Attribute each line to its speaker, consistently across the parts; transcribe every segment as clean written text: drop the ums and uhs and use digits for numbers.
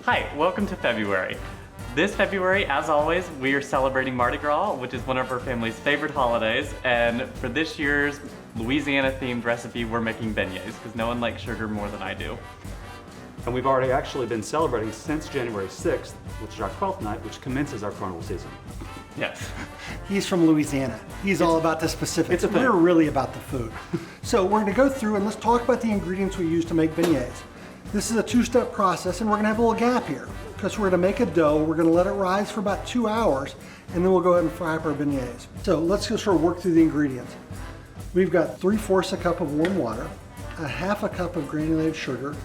Speaker 1: Hi, welcome to February. This February, as always, we are celebrating Mardi Gras, which is one of our family's favorite holidays, and for this year's Louisiana-themed recipe, we're making beignets, because no one likes sugar more than I do.
Speaker 2: And we've already actually been celebrating since January 6th, which is our 12th night, which commences our carnival season.
Speaker 1: Yes.
Speaker 3: He's from Louisiana. He's all about the specifics.
Speaker 2: It's a thing.
Speaker 3: We're really about the food. So we're gonna go through and let's talk about the ingredients we use to make beignets. This is a two-step process and we're gonna have a little gap here because we're gonna make a dough, we're gonna let it rise for about 2 hours, and then we'll go ahead and fry up our beignets. So let's just sort of work through the ingredients. We've got 3/4 a cup of warm water, a 1/2 cup of granulated sugar,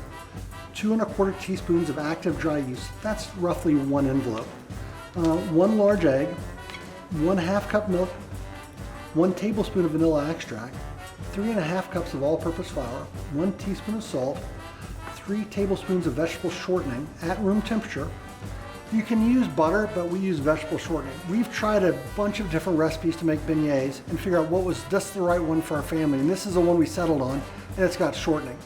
Speaker 3: 2 1/4 teaspoons of active dry yeast. That's roughly 1 envelope. 1 large egg, 1/2 cup milk, 1 tablespoon of vanilla extract, 3 1/2 cups of all-purpose flour, 1 teaspoon of salt, 3 tablespoons of vegetable shortening at room temperature. You can use butter, but we use vegetable shortening. We've tried a bunch of different recipes to make beignets and figure out what was just the right one for our family, and this is the one we settled on, and it's got shortening.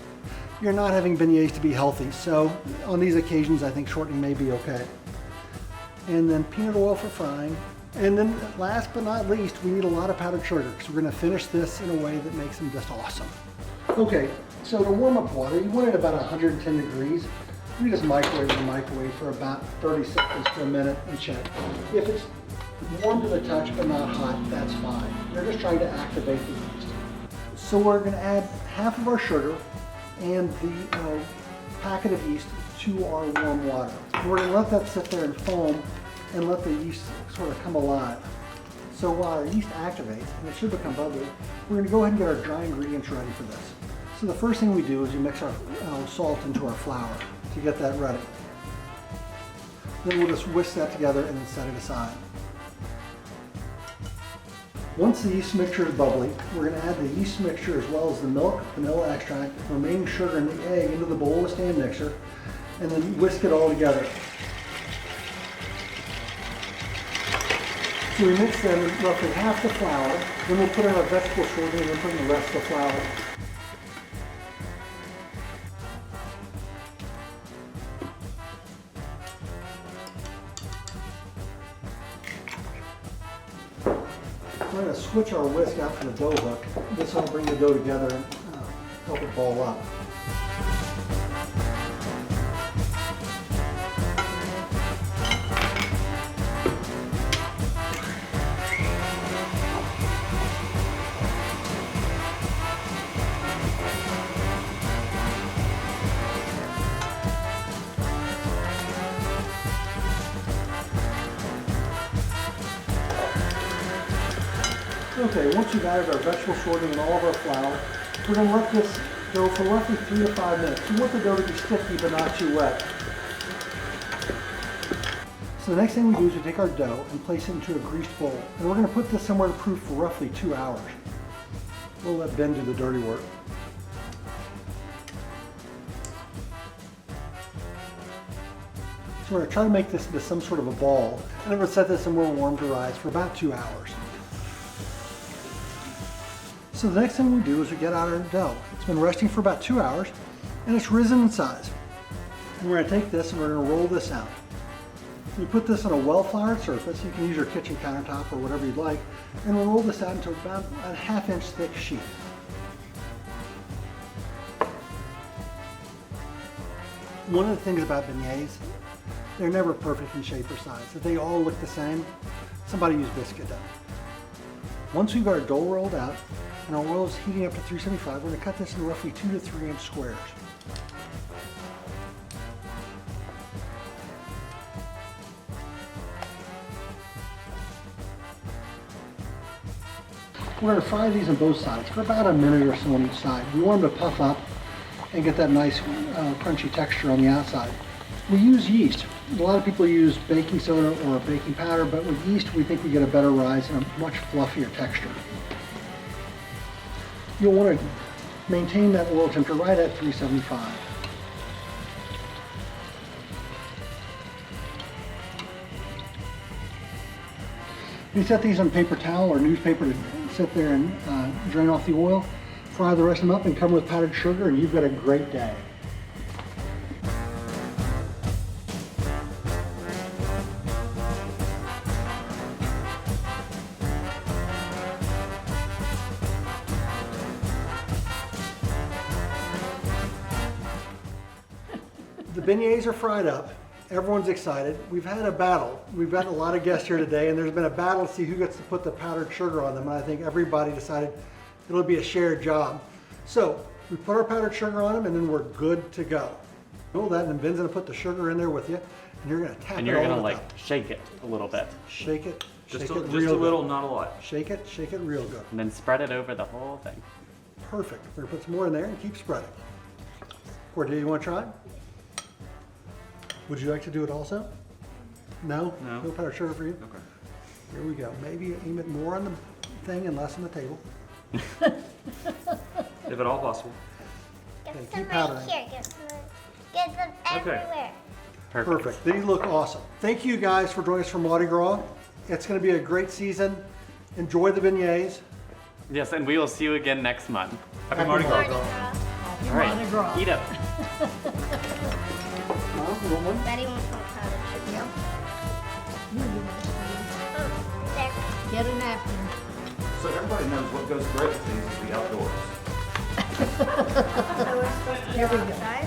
Speaker 3: You're not having beignets to be healthy, so on these occasions I think shortening may be okay. And then peanut oil for frying. And then last but not least, we need a lot of powdered sugar because we're gonna finish this in a way that makes them just awesome. Okay, so to warm up water, you want it about 110 degrees. We just microwave in the microwave for about 30 seconds to a minute and check. If it's warm to the touch but not hot, that's fine. We're just trying to activate the yeast. So we're gonna add half of our sugar and the packet of yeast to our warm water. We're gonna let that sit there and foam and let the yeast sort of come alive. So while our yeast activates, and it should become bubbly, we're gonna go ahead and get our dry ingredients ready for this. So the first thing we do is we mix our salt into our flour to get that ready. Then we'll just whisk that together and then set it aside. Once the yeast mixture is bubbly, we're going to add the yeast mixture as well as the milk, vanilla extract, remaining sugar, and the egg into the bowl of the stand mixer, and then whisk it all together. So we mix in roughly half the flour, then we'll put in our vegetable shortening and then put in the rest of the flour. We're going to switch our whisk out to the dough hook. This will bring the dough together and help it ball up. Okay, once we've added our vegetable shortening and all of our flour, we're going to let this go for roughly 3 to 5 minutes. We want the dough to be sticky but not too wet. So the next thing we do is we take our dough and place it into a greased bowl. And we're going to put this somewhere to proof for roughly 2 hours. We'll let Ben do the dirty work. So we're going to try to make this into some sort of a ball. And then we'll set this somewhere warm to rise for about 2 hours. So the next thing we do is we get out our dough. It's been resting for about 2 hours and it's risen in size. And we're going to take this and we're going to roll this out. You put this on a well-floured surface. You can use your kitchen countertop or whatever you'd like, and we'll roll this out into about a 1/2 inch thick sheet. One of the things about beignets, they're never perfect in shape or size. If they all look the same, somebody used biscuit dough. Once we've got our dough rolled out and our oil is heating up to 375, we're going to cut this in roughly 2 to 3 inch squares. We're going to fry these on both sides for about a minute or so on each side. We want them to puff up and get that nice crunchy texture on the outside. We use yeast. A lot of people use baking soda or baking powder, but with yeast we think we get a better rise and a much fluffier texture. You'll want to maintain that oil temperature right at 375. You set these on paper towel or newspaper to sit there and drain off the oil. Fry the rest of them up and cover with powdered sugar, and you've got a great day. The beignets are fried up. Everyone's excited. We've had a battle. We've got a lot of guests here today, and there's been a battle to see who gets to put the powdered sugar on them. And I think everybody decided it'll be a shared job. So we put our powdered sugar on them, and then we're good to go. Roll that, and then Ben's gonna put the sugar in there with you, and you're gonna tap
Speaker 1: And
Speaker 3: it
Speaker 1: you're
Speaker 3: all
Speaker 1: gonna
Speaker 3: over
Speaker 1: like
Speaker 3: top.
Speaker 1: shake it a little bit.
Speaker 3: Shake it.
Speaker 2: Just
Speaker 3: Shake
Speaker 2: a
Speaker 3: it
Speaker 2: little,
Speaker 3: real
Speaker 2: not a lot.
Speaker 3: good. Shake it real good.
Speaker 1: And then spread it over the whole thing.
Speaker 3: Perfect. We're gonna put some more in there and keep spreading. Cordelia, you wanna try? Would you like to do it also? No?
Speaker 2: No.
Speaker 3: No powdered sugar for you?
Speaker 2: Okay.
Speaker 3: Here we go. Maybe aim it more on the thing and less on the table.
Speaker 2: If at all possible.
Speaker 3: Okay,
Speaker 4: Get
Speaker 3: keep
Speaker 4: some
Speaker 3: powdering.
Speaker 4: right here. Get them everywhere.
Speaker 1: Perfect.
Speaker 3: Perfect. These look awesome. Thank you guys for joining us for Mardi Gras. It's gonna be a great season. Enjoy the beignets.
Speaker 1: Yes, and we will see you again next month.
Speaker 2: Happy Mardi Gras.
Speaker 4: Mardi Gras.
Speaker 1: All right,
Speaker 5: Mardi Gras.
Speaker 1: eat up.
Speaker 3: Mom, you want one?
Speaker 4: Betty wants some powdered sugar. There.
Speaker 5: Get a napkin.
Speaker 2: So everybody knows what goes great with these is the outdoors.
Speaker 4: So we're supposed to
Speaker 5: There
Speaker 4: go
Speaker 5: we go.
Speaker 4: outside?